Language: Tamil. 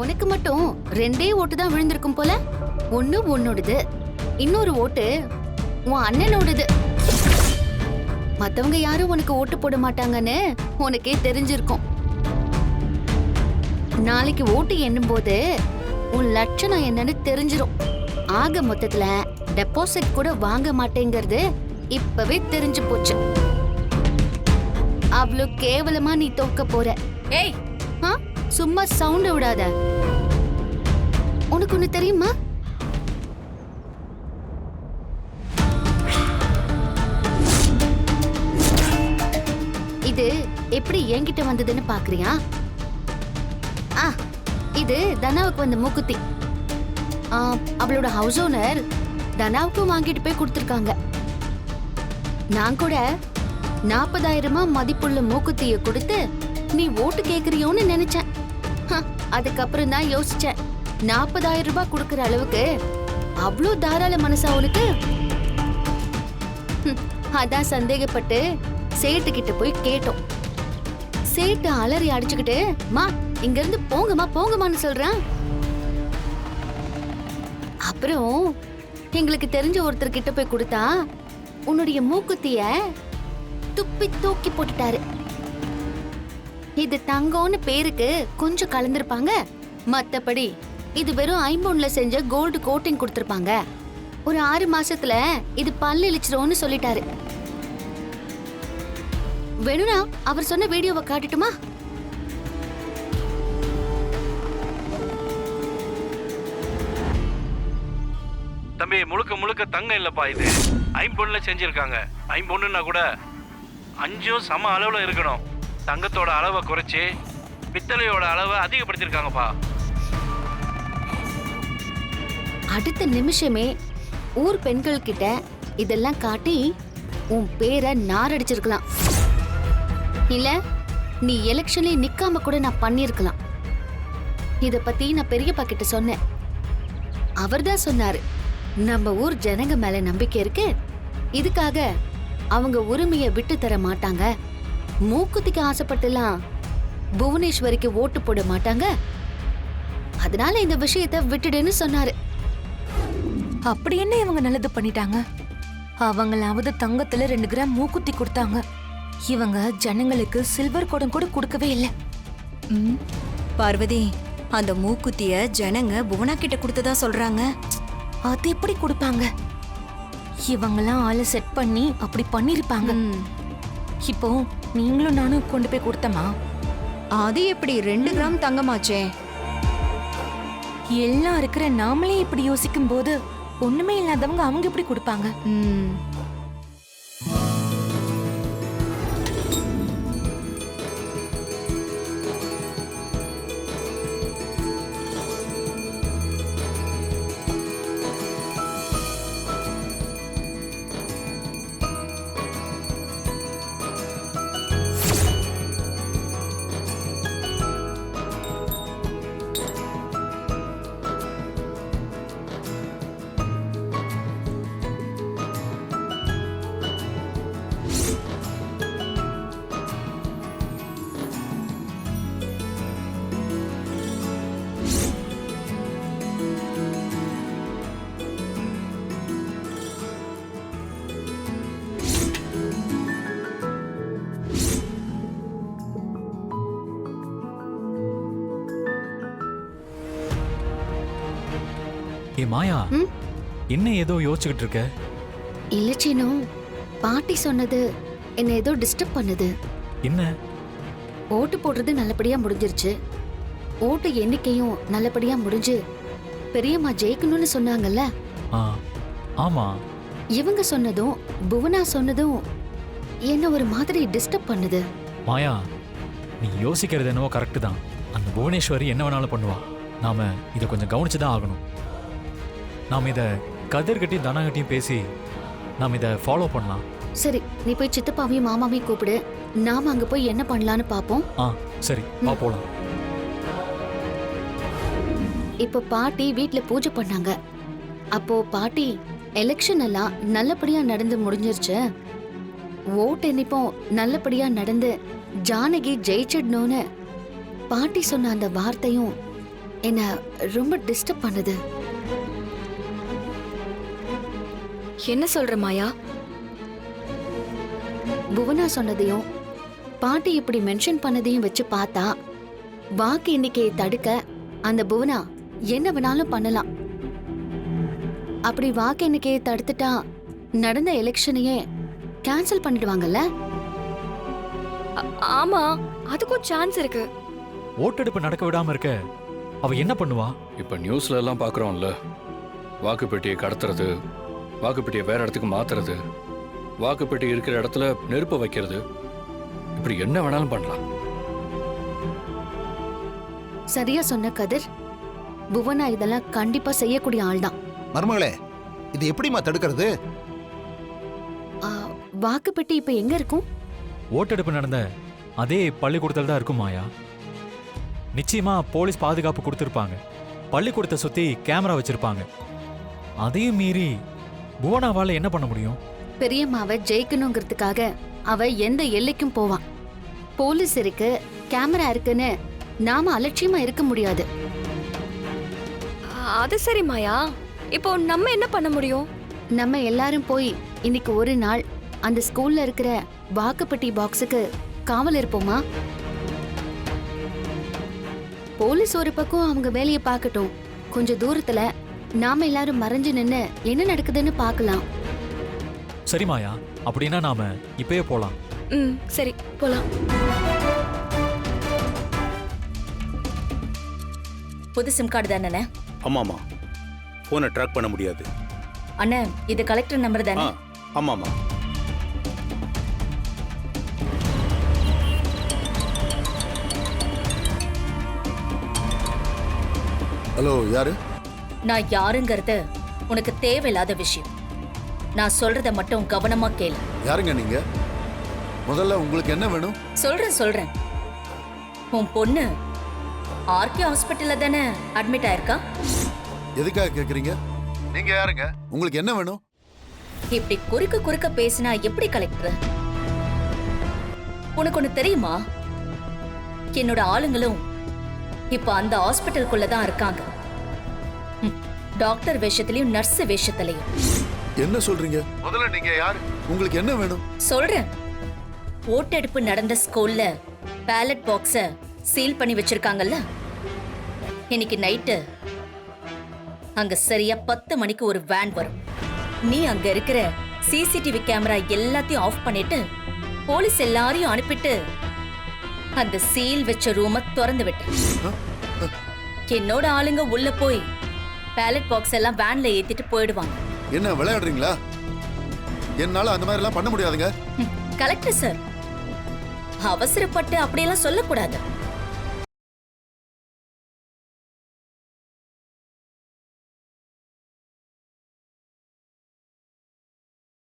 உனக்கு மட்டும் 2 ஓட்டு தான் விழுந்திருக்கும் போல. ஒண்ணு உன்னோடது, இன்னொரு ஓட்டு உன் அண்ணனோடது. மத்தவங்க யாரும் உனக்கு ஓட்டு போட மாட்டாங்கன்னு உனக்கே தெரிஞ்சிருக்கும். நாளைக்கு ஓட்டு எண்ணும் போது உன் லட்சணம் என்னன்னு தெரிஞ்சிரும். ஆக மொத்தத்துல டெபாசிட் கூட வாங்க மாட்டேங்கிறது இப்பவே தெரிஞ்சு போச்சு. அவ்வளவு கேவலமா நீ தோக்க போற. ஏய், சும்மா சவுண்ட் விடாத. உனக்கு ஒண்ணு தெரியுமா? இது எப்படி என்கிட்ட வந்ததுன்னு பாக்குறியா? இது தனாவுக்கு வந்த மூக்குத்தி. அவளோட ஹவுஸ் ஓனர் தனாவுக்கும் வாங்கிட்டு போய் கொடுத்திருக்காங்க. நான் கூட 40,000 மதிப்புள்ள மூக்குத்திய கொடுத்து நீ ஓட்டு கேக்குறியோன்னு நினைச்சேன். அதுக்கப்புறம் தான் யோசிச்சேன், 40,000 ரூபாய் கொடுக்கற அளவுக்கு அவ்வளோ தாராள மனசா உனக்கு? அதான் சந்தேகப்பட்டு சேட்டு கிட்ட போய் கேட்டோம். சேட்டு அலறி அடிச்சுக்கிட்டு, மா இங்க இருந்து போங்கம்மா போங்கம்மான்னு சொல்றான். அப்புறம் எங்களுக்கு தெரிஞ்ச ஒருத்தர் கிட்ட போய் கொடுத்தா உன்னுடைய மூக்குத்திய துப்பி தூக்கி போட்டுட்டாரு. இது தங்கம்னு பேருக்கு கொஞ்சம் கலந்திருப்பாங்க, மத்தபடி இது வெறும் ஐம்பொன்ல செஞ்ச கோல்டு கோட்டிங் கொடுத்திருப்பாங்க. ஒரு 6 மாசத்துல இது பல்லு இழிச்சிரும்னு சொல்லிட்டாரு. வேணும்னா அவர் சொன்ன வீடியோவை காட்டட்டுமா? தம்பி, முழுக்க முழுக்க தங்கம் இல்லப்பா, இது ஐம்பொன்னுல செஞ்சிருக்காங்க. ஐம்பொன்னுன்னா கூட 5ம் சம அளவுல இருக்கணும். தங்கத்தோட அளவை குறைச்சி பித்தளையோட அளவை அதிகப்படுத்திருக்காங்கப்பா. அடுத்த நிமிஷமே ஊர் பெண்கள் கிட்ட இதெல்லாம் காட்டி உன் பேரை நாரடிச்சிருக்கலாம். இல்ல நீ எலெக்ஷன்ல நிக்காம கூட நான் பண்ணிருக்கலாம். இத பத்தி நான் பெரியப்பா கிட்ட சொன்னேன். அவர்தான் சொன்னாரு, நம்ம ஊர் ஜனங்க மேல நம்பிக்கை இருக்கு, இதுக்காக அவங்க உரிமையை விட்டு தர மாட்டாங்க. மூக்குத்திக்கு ஆசைப்பட்டுலாம் புவனேஸ்வரிக்கு ஓட்டு போட மாட்டாங்க. அதனால இந்த விஷயத்தை விட்டுடுன்னு சொன்னாரு. அப்படி என்ன இவங்க நல்லது பண்ணிட்டாங்க? அவங்களாவது தங்கத்துல 2 கிராம் மூக்குத்தி கொடுத்தாங்க. இவங்க ஜனங்களுக்கு சில்வர் குடம் கூட கொடுக்கவே இல்லை. பார்வதி, அந்த மூக்குத்திய ஜனங்க புவனா கிட்ட கொடுத்ததா சொல்றாங்க. அது எப்படி கொடுப்பாங்க? இவங்கெல்லாம் ஆளை செட் பண்ணி அப்படி பண்ணிருப்பாங்க. இப்போ நீங்களும் நானும் கொண்டு போய் கொடுத்தமா? அது எப்படி 2 கிராம் தங்கமாச்சே? எல்லாம் இருக்கிற நாமளே இப்படி யோசிக்கும் போது ஒண்ணுமே இல்லாதவங்க அவங்க எப்படி கொடுப்பாங்க? ஏ மாயா, என்ன ஏதோ யோசிச்சுக்கிட்டு இருக்க? இல்ல சீனு, பாட்டி சொன்னது என்ன ஏதோ டிஸ்டர்ப் பண்ணுது. என்ன? ஓட்டு போடுறது நல்லபடியா முடிஞ்சிருச்சு. ஓட்டு எண்ணிக்கையும் நல்லபடியா முடிஞ்சு பெரியம்மா ஜெயிக்கணும்னு சொன்னாங்கல்ல. ஆமா. இவங்க சொன்னதும் புவனா சொன்னதும் என்ன ஒரு மாதிரி டிஸ்டர்ப் பண்ணுது. மாயா, நீ யோசிக்கிறது என்னவோ கரெக்ட் தான். அந்த புவனேஸ்வரி என்ன வேணாலும் பண்ணுவா. நாம இதை கொஞ்சம் கவனிச்சுதான் ஆகணும். நாம் இதை கதிர்கிட்டையும் தனாகிட்டையும் பேசி நாம் இதை ஃபாலோ பண்ணலாம். சரி, நீ போய் சித்தப்பாவையும் மாமாவையும் கூப்பிடு. நாம அங்க போய் என்ன பண்ணலான்னு பாப்போம். சரி, போலாம். இப்ப பாட்டி வீட்ல பூஜை பண்ணாங்க. அப்போ பாட்டி எலெக்ஷன் எல்லாம் நல்லபடியா நடந்து முடிஞ்சிருச்சு, ஓட்டு எண்ணிப்போம் நல்லபடியா நடந்து ஜானகி ஜெயிச்சிடணும்னு பாட்டி சொன்ன அந்த வார்த்தையும் என்ன ரொம்ப டிஸ்டர்ப் பண்ணுது. என்ன சொல்ற மாயா? புவனா சொன்னதையும் பாட்டி இப்படி மென்ஷன் பண்ணதையும் வச்சு பார்த்தா வாக்கு எண்ணிக்கையை தடுக்க அந்த புவனா என்ன வேணாலும் பண்ணலாம். அப்படி வாக்கு எண்ணிக்கையை தடுத்துட்டா நடந்த எலெக்ஷனையே கேன்சல் பண்ணிடுவாங்கல்ல? ஆமா, அதுக்கும் சான்ஸ் இருக்கு. ஓட்டெடுப்பு நடக்க விடாம இருக்க அவ என்ன பண்ணுவா? இப்ப நியூஸ்ல எல்லாம் பாக்குறோம்ல, வாக்குப்பெட்டியை கடத்துறது, வாக்குப்பெட்டியை வேற இடத்துக்கு மாத்துறது, வாக்குப்பெட்டி இருக்கிற இடத்துல நெருப்பு வைக்கிறது, இப்படி என்ன வேணாலும் பண்ணலாம். சரியா சொன்ன கதிர். புவனா இதெல்லாம் கண்டிப்பா செய்யக்கூடிய ஆள்தான். மருமகளே, இது எப்படிமா தடுக்கிறது? வாக்குப்பெட்டி இப்ப எங்க இருக்கும்? ஓட்டெடுப்பு நடந்த அதே பள்ளிக்கூடத்தில் தான் இருக்கும் மாயா. நிச்சயமா போலீஸ் பாதுகாப்பு கொடுத்துருப்பாங்க. பள்ளிக்கூடத்தை சுத்தி கேமரா வச்சிருப்பாங்க. அதையும் மீறி புவனாவால என்ன பண்ண முடியும்? பெரியம்மாவை ஜெயிக்கணுங்கிறதுக்காக அவ எந்த எல்லைக்கும் போவான். போலீஸ் இருக்கு, கேமரா இருக்குன்னு நாம அலட்சியமா இருக்க முடியாது. அது சரி மாயா, இப்போ நம்ம என்ன பண்ண முடியும்? நம்ம எல்லாரும் போய் இன்னைக்கு ஒரு நாள் அந்த ஸ்கூல்ல இருக்கிற வாக்குப்பெட்டி பாக்ஸுக்கு காவல் இருப்போமா? போலீஸ் ஒரு பக்கம் அவங்க வேலையை பார்க்கட்டும், கொஞ்சம் தூரத்துல நாம எல்லாரும் மறைஞ்சு நின்னு என்ன நடக்குதுன்னு பார்க்கலாம். சரி மாயா, அப்படின்னா நாம இப்பயே போலாம். சரி போலாம். புது சிம் கார்டு தானே? ஆமாம்மா, ஃபோனை ட்ராக் பண்ண முடியாது. அண்ணா, இது கலெக்டர் நம்பர் தானே? ஆமாம்மா. ஹலோ, யாரு? நான் யாருங்கிறது உனக்கு தேவையில்லாத விஷயம். நான் சொல்றத மட்டும் கவனமா கேளு. யாருங்க நீங்க? முதல்ல உங்களுக்கு என்ன வேணும்? சொல்றேன். உன் பொண்ணு ஆர்கே ஹாஸ்பிட்டல்ல தானே அட்மிட் ஆயிருக்கா? எதுக்காக கேக்குறீங்க? நீங்க யாருங்க? உங்களுக்கு என்ன வேணும்? இப்படி குறுக்க பேசினா எப்படி கலெக்டர்? உனக்கு ஒண்ணு தெரியுமா? என்னோட ஆளுங்களும் இப்ப அந்த ஹாஸ்பிட்டலுக்குள்ள தான் இருக்காங்க. டாக்டர் வேஷத்திலையும் நர்ஸ் வேஷத்திலையும். என்ன சொல்றீங்க? முதல்ல நீங்க யாரு? உங்களுக்கு என்ன வேணும்? சொல்றேன். ஓட்டெடுப்பு நடந்த ஸ்கூல்ல பேலட் பாக்ஸ சீல் பண்ணி வச்சிருக்காங்கல்ல, இன்னைக்கு நைட்டு அங்க சரியா 10 மணிக்கு ஒரு வேன் வரும். நீ அங்க இருக்கிற சிசிடிவி கேமரா எல்லாத்தையும் ஆஃப் பண்ணிட்டு போலீஸ் எல்லாரையும் அனுப்பிட்டு அந்த சீல் வச்ச ரூம திறந்து விட்டு என்னோட ஆளுங்க உள்ள போய் பேலட் பாக்ஸ் எல்லாம் வேன்ல ஏத்திட்டு போயிடுவாங்க. என்ன விளையாடுறீங்களா? என்னால அந்த மாதிரி எல்லாம் பண்ண முடியாதுங்க. கலெக்டர் சார், அவசரப்பட்டு அப்படியெல்லாம் சொல்லக்கூடாது.